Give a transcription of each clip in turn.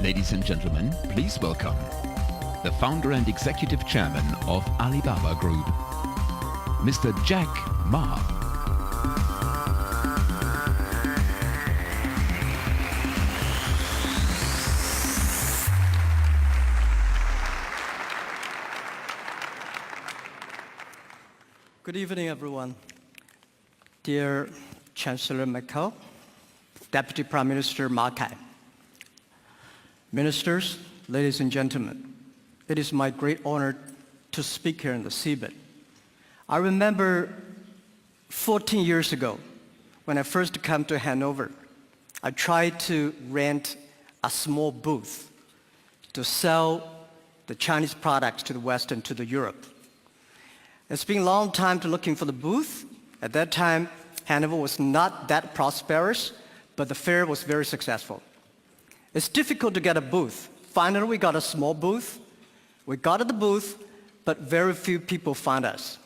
Ladies and gentlemen, please welcome the founder and executive chairman of Alibaba Group, Mr. Jack Ma. Good evening, everyone. Dear Chancellor Merkel, Deputy Prime Minister Ma Kai, ministers, ladies and gentlemen, it is my great honor to speak here in the seabed. I remember 14 years ago, when I first came to Hanover, I tried to rent a small booth to sell the Chinese products to the West and to the Europe. It's been a long time to looking for the booth. At that time, Hanover was not that prosperous, but the fair was very successful. It's difficult to get a booth. Finally, we got a small booth. We got at the booth, but very few people found us.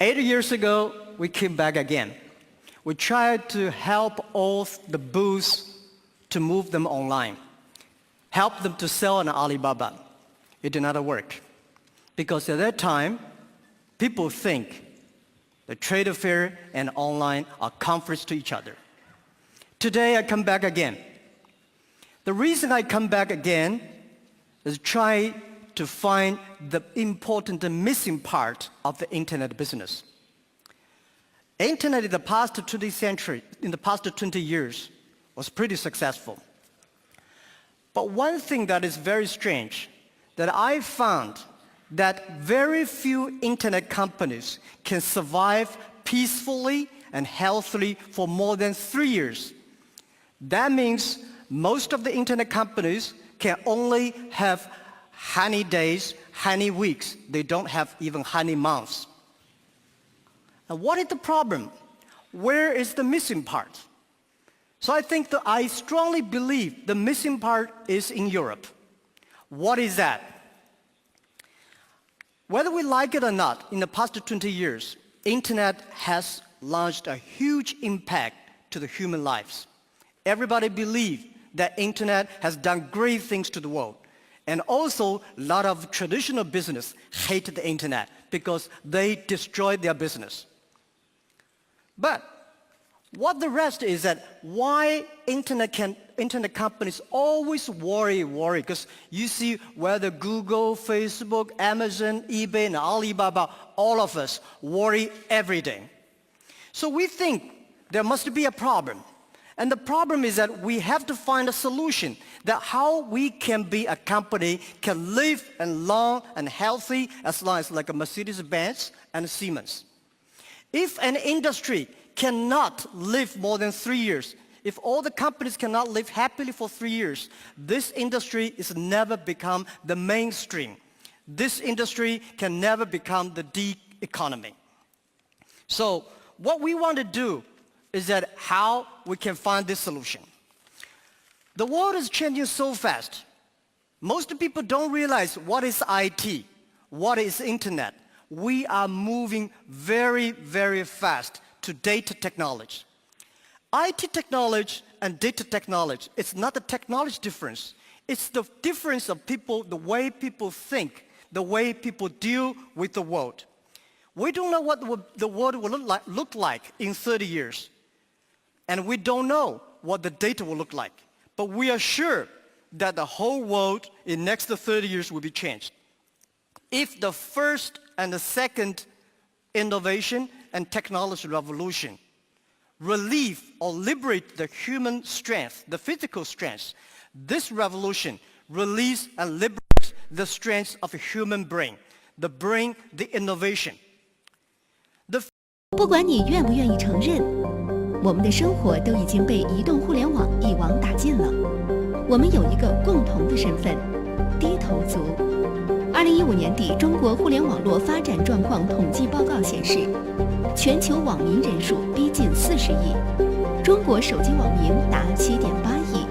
8 years ago, we came back again. We tried to help all the booths to move them online, help them to sell on Alibaba. It did not work. Because at that time, people think the trade fair and online are conflicts to each other. Today, I come back again. The reason I come back again is try to find the important and missing part of the internet business. Internet in the past 20 years, was pretty successful. But one thing that is very strange, that I found that very few internet companies can survive peacefully and healthily for more than 3 years. That means most of the internet companies can only have honey days, honey weeks. They don't have even honey months. And what is the problem? Where is the missing part? So I think that I strongly believe the missing part is in Europe. What is that? Whether we like it or not, in the past 20 years, internet has launched a huge impact to the human lives. Everybody believes that internet has done great things to the world. And also, a lot of traditional business hate the internet because they destroy their business. But what the rest is that why internet companies always worry, because you see whether Google, Facebook, Amazon, eBay, and Alibaba, all of us worry every day. So we think there must be a problem. And the problem is that we have to find a solution that how we can be a company can live and long and healthy as long as like a Mercedes-Benz and Siemens. If an industry cannot live more than 3 years, if all the companies cannot live happily for 3 years, this industry is never become the mainstream. This industry can never become the D economy. So what we want to do is that how we can find this solution. The world is changing so fast. Most people don't realize what is IT, what is internet. We are moving very, very fast to data technology. IT technology and data technology, it's not the technology difference. It's the difference of people, the way people think, the way people deal with the world. We don't know what the world will look like in 30 years. And we don't know what the data will look like. But we are sure that the whole world in the next 30 years will be changed. If the first and the second innovation and technology revolution relieve or liberate the human strength, the physical strength, this revolution release and liberate the strength of a human brain, the brain, the innovation. 不管你愿不愿意承认，我们的生活都已经被移动互联网一网打尽了。我们有一个共同的身份——低头族。2015年底，中国互联网络发展状况统计报告显示，全球网民人数逼近40亿，中国手机网民达7.8亿。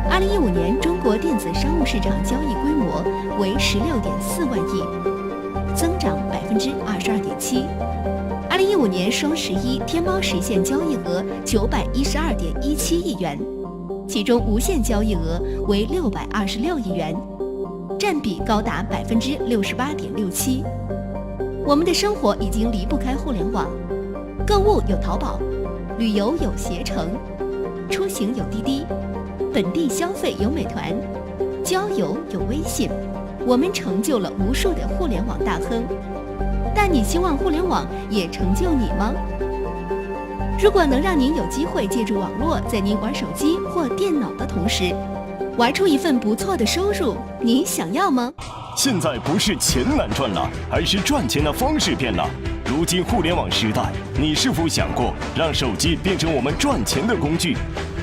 2015年，中国电子商务市场交易规模为16.4万亿，增长22.7%。2015年双11，天猫实现交易额912.17亿元，其中无线交易额为626亿元，占比高达68.67%。我们的生活已经离不开互联网，购物有淘宝，旅游有携程，出行有滴滴，本地消费有美团，交友有微信。我们成就了无数的互联网大亨，但你希望互联网也成就你吗？如果能让您有机会借助网络，在您玩手机或电脑的同时，玩出一份不错的收入，你想要吗？现在不是钱难赚了，而是赚钱的方式变了。如今互联网时代，你是否想过让手机变成我们赚钱的工具？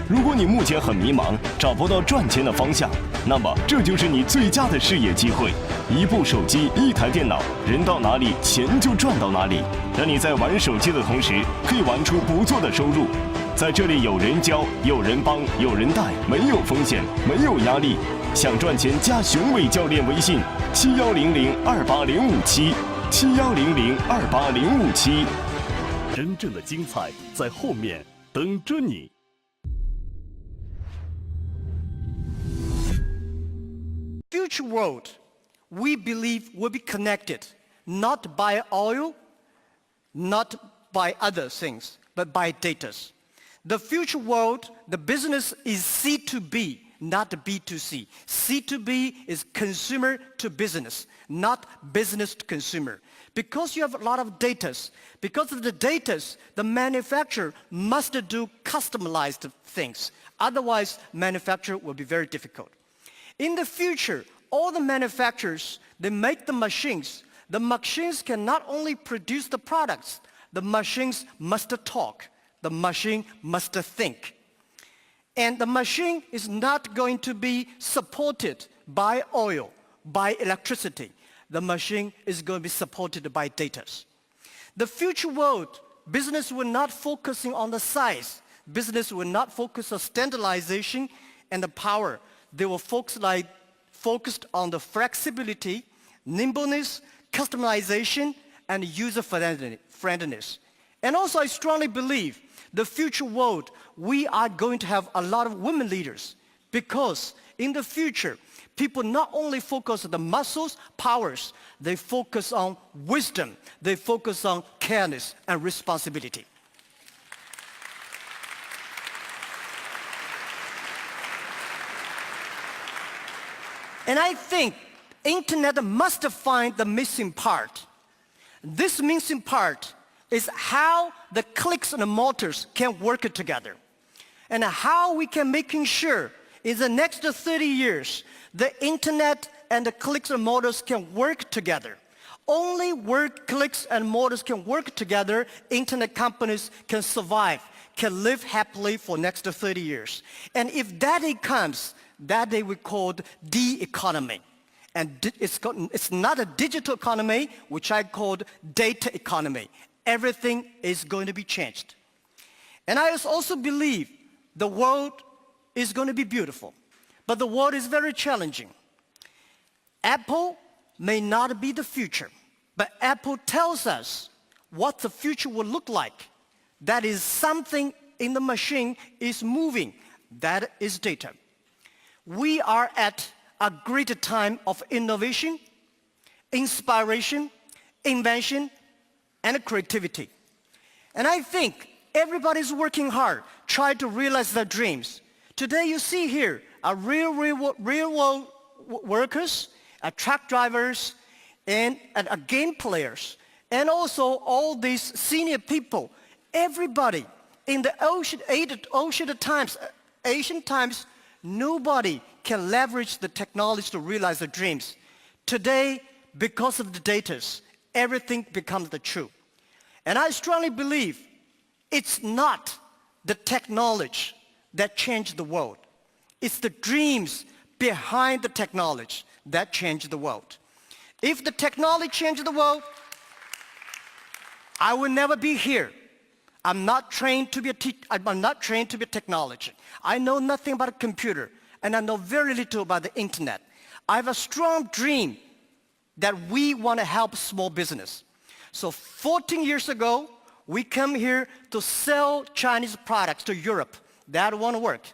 如果你目前很迷茫，找不到赚钱的方向，那么这就是你最佳的事业机会。一部手机，一台电脑，人到哪里，钱就赚到哪里。让你在玩手机的同时，可以玩出不错的收入。在这里有人教，有人帮，有人带，没有风险，没有压力。想赚钱加雄伟教练微信7100280577，7100280557。真正的精彩在后面等着你。Future world, we believe will be connected, not by oil, not by other things, but by data. The future world, the business is C2B, not B2C. C2B is consumer to business, not business to consumer. Because you have a lot of data, because of the data, the manufacturer must do customized things. Otherwise, manufacture will be very difficult. In the future, all the manufacturers, they make the machines. The machines can not only produce the products, the machines must talk. The machine must think. And the machine is not going to be supported by oil, by electricity. The machine is going to be supported by data. The future world, business will not focusing on the size. Business will not focus on standardization and the power. They will focused on the flexibility, nimbleness, customization, and user-friendliness. And also, I strongly believe the future world, we are going to have a lot of women leaders because in the future, people not only focus on the muscles, powers, they focus on wisdom, they focus on careness and responsibility. And I think internet must find the missing part. This missing part is how the clicks and the motors can work together. And how we can making sure in the next 30 years, the internet and the clicks and motors can work together. Only where clicks and motors can work together, internet companies can survive, can live happily for next 30 years. And if that day comes, that day we called D-economy. And it's not a digital economy, which I called data economy. Everything is going to be changed. And I also believe the world is going to be beautiful, but the world is very challenging. Apple may not be the future, but Apple tells us what the future will look like. That is something in the machine is moving. That is data. We are at a great time of innovation, inspiration, invention, and creativity. And I think everybody's working hard, trying to realize their dreams. Today you see here real world workers, truck drivers, and game players, and also all these senior people. Everybody in the ancient times, nobody can leverage the technology to realize their dreams. Today, because of the data, everything becomes the truth. And I strongly believe it's not the technology that changed the world. It's the dreams behind the technology that changed the world. If the technology changed the world, I will never be here. I'm not trained to be I'm not trained to be a technology. I know nothing about a computer, and I know very little about the internet. I have a strong dream that we want to help small business. So 14 years ago, we come here to sell Chinese products to Europe. That won't work.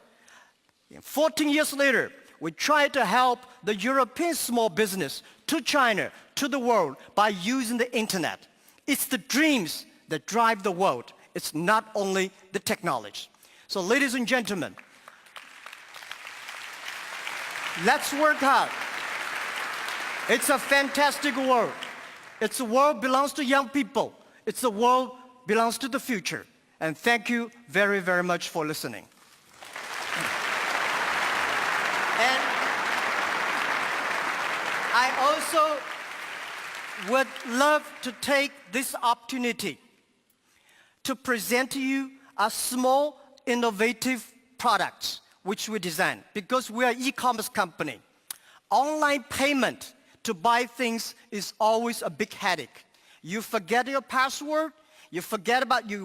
14 years later, we try to help the European small business to China, to the world, by using the internet. It's the dreams that drive the world. It's not only the technology. So ladies and gentlemen, let's work hard. It's a fantastic world. It's a world belongs to young people. It's a world belongs to the future. And thank you very, very much for listening. And I also would love to take this opportunity to present to you a small, innovative product which we designed, because we are an e-commerce company. Online payment to buy things is always a big headache. You forget your password, you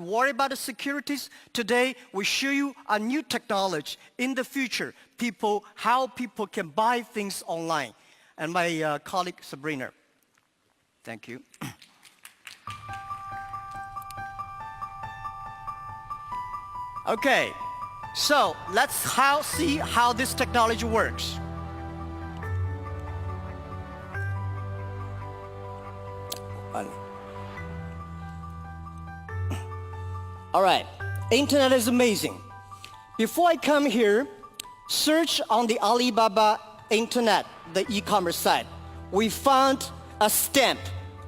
worry about the securities. Today, we show you a new technology. In the future, how people can buy things online. And my colleague, Sabrina. Thank you. Okay, so let's see how this technology works. All right, internet is amazing. Before I come here, search on the Alibaba internet, the e-commerce site. We found a stamp,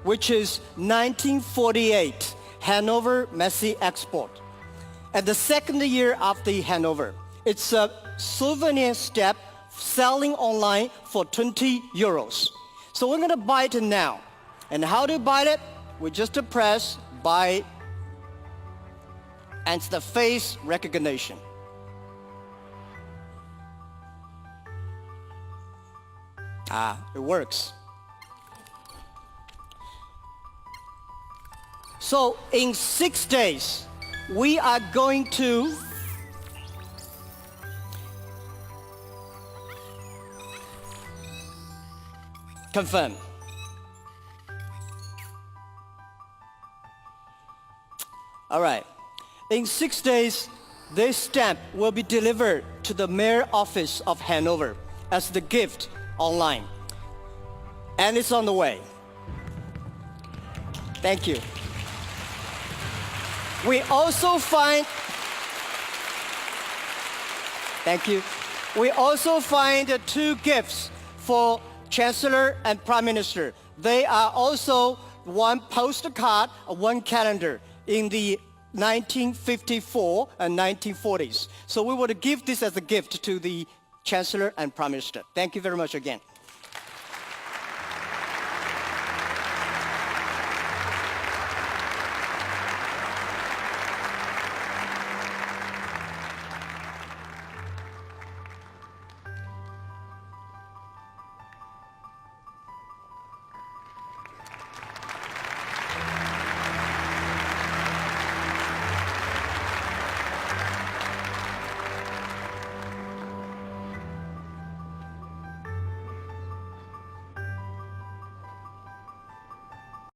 which is 1948 Hanover Messe Export. And the second year after Hanover, it's a souvenir stamp selling online for 20 euros. So we're gonna buy it now. And how to buy it? We just press buy, and it's the face recognition. It works. So in 6 days, we are going to confirm. All right. In 6 days, this stamp will be delivered to the mayor office of Hanover as the gift online. And it's on the way. Thank you. We also find, thank you. We also find 2 gifts for Chancellor and Prime Minister. They are also 1 postcard, 1 calendar in the 1954 and 1940s. So we want to give this as a gift to the Chancellor and Prime Minister. Thank you very much again.